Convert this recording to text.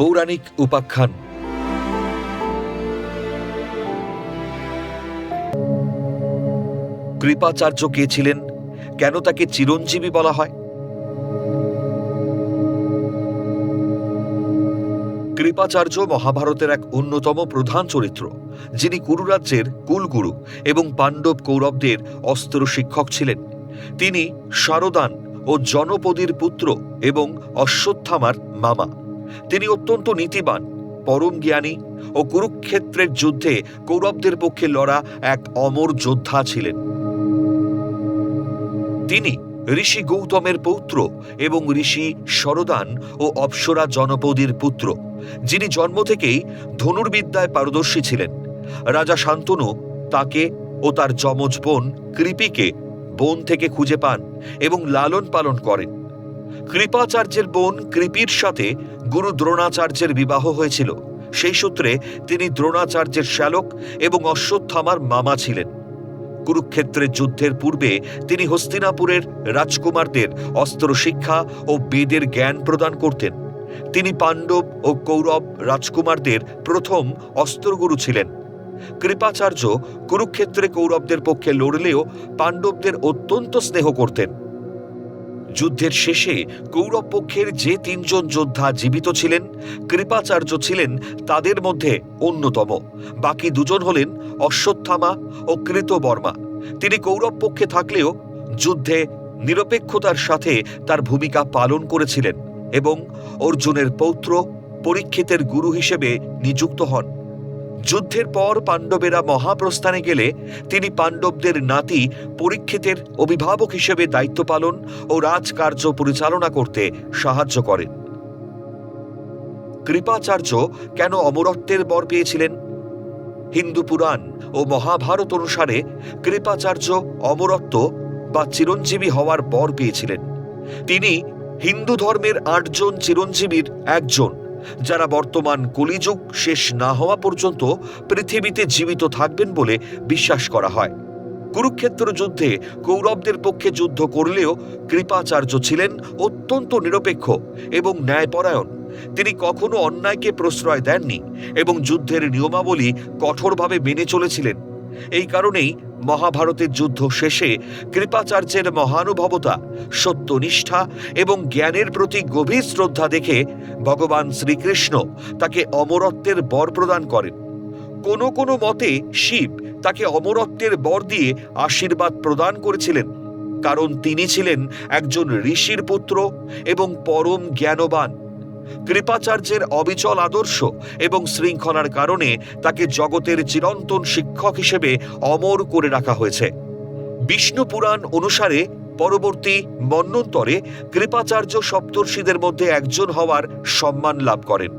পৌরাণিক উপাখ্যান। কৃপাচার্য কে ছিলেন? কেন তাকে চিরঞ্জীবী বলা হয়? কৃপাচার্য মহাভারতের এক অন্যতম প্রধান চরিত্র, যিনি কুরুরাজ্যের কুলগুরু এবং পাণ্ডব কৌরবদের অস্ত্র শিক্ষক ছিলেন। তিনি শারদান ও জনপদীর পুত্র এবং অশ্বত্থামার মামা। তিনি অত্যন্ত নীতিবান, পরম জ্ঞানী ও কুরুক্ষেত্রের যুদ্ধে কৌরবদের পক্ষে লড়া এক অমর যোদ্ধা ছিলেন। তিনি ঋষি গৌতমের পৌত্র এবং ঋষি শরদান ও অপ্সরা জনপদীর পুত্র, যিনি জন্ম থেকেই ধনুর্বিদ্যায় পারদর্শী ছিলেন। রাজা শান্তনু তাকে ও তার যমজ বোন কৃপিকে বন থেকে খুঁজে পান এবং লালন পালন করেন। কৃপাচার্যের বোন কৃপির সাথে গুরু দ্রোণাচার্যের বিবাহ হয়েছিল। সেই সূত্রে তিনি দ্রোণাচার্যের শ্যালক এবং অশ্বত্থামার মামা ছিলেন। কুরুক্ষেত্রের যুদ্ধের পূর্বে তিনি হস্তিনাপুরের রাজকুমারদের অস্ত্র শিক্ষা ও বেদের জ্ঞান প্রদান করতেন। তিনি পাণ্ডব ও কৌরব রাজকুমারদের প্রথম অস্ত্রগুরু ছিলেন। কৃপাচার্য কুরুক্ষেত্রে কৌরবদের পক্ষে লড়লেও পাণ্ডবদের অত্যন্ত স্নেহ করতেন। যুদ্ধের শেষে কৌরব পক্ষের যে তিনজন যোদ্ধা জীবিত ছিলেন, কৃপাচার্য ছিলেন তাদের মধ্যে অন্যতম। বাকি দুজন হলেন অশ্বত্থামা ও কৃতবর্মা। তিনি কৌরব পক্ষে থাকলেও যুদ্ধে নিরপেক্ষতার সাথে তার ভূমিকা পালন করেছিলেন এবং অর্জুনের পৌত্র পরীক্ষিতের গুরু হিসেবে নিযুক্ত হন। যুদ্ধের পর পাণ্ডবেরা মহাপ্রস্থানে গেলে তিনি পাণ্ডবদের নাতি পরীক্ষিতের অভিভাবক হিসেবে দায়িত্ব পালন ও রাজকার্য পরিচালনা করতে সাহায্য করেন। কৃপাচার্য কেন অমরত্বের বর পেয়েছিলেন? হিন্দু পুরাণ ও মহাভারত অনুসারে কৃপাচার্য অমরত্ব বা চিরঞ্জীবী হওয়ার বর পেয়েছিলেন। তিনি হিন্দু ধর্মের ৮ জন চিরঞ্জীবীর একজন, যারা বর্তমান কলিযুগ শেষ না হওয়া পর্যন্ত পৃথিবীতে জীবিত থাকবেন বলে বিশ্বাস করা হয়। কুরুক্ষেত্র যুদ্ধে কৌরবদের পক্ষে যুদ্ধ করলেও কৃপাচার্য ছিলেন অত্যন্ত নিরপেক্ষ এবং ন্যায়পরায়ণ। তিনি কখনো অন্যায়কে প্রশ্রয় দেননি এবং যুদ্ধের নিয়মাবলী কঠোরভাবে মেনে চলেছিলেন। এই কারণেই মহাভারতের যুদ্ধ শেষে কৃপাচার্যের মহানুভবতা, সত্যনিষ্ঠা এবং জ্ঞানের প্রতি গভীর শ্রদ্ধা দেখে ভগবান শ্রীকৃষ্ণ তাকে অমরত্বের বর প্রদান করেন। কোনো কোনো মতে শিব তাকে অমরত্বের বর দিয়ে আশীর্বাদ প্রদান করেছিলেন, কারণ তিনি ছিলেন একজন ঋষির পুত্র এবং পরম জ্ঞানবান। কৃপাচার্যের অবিচল আদর্শ এবং শৃঙ্খলার কারণে তাকে জগতের চিরন্তন শিক্ষক হিসেবে অমর করে রাখা হয়েছে। বিষ্ণু পুরাণ অনুসারে পরবর্তী মন্বন্তরে কৃপাচার্য সপ্তর্ষিদের মধ্যে একজন হওয়ার সম্মান লাভ করেন।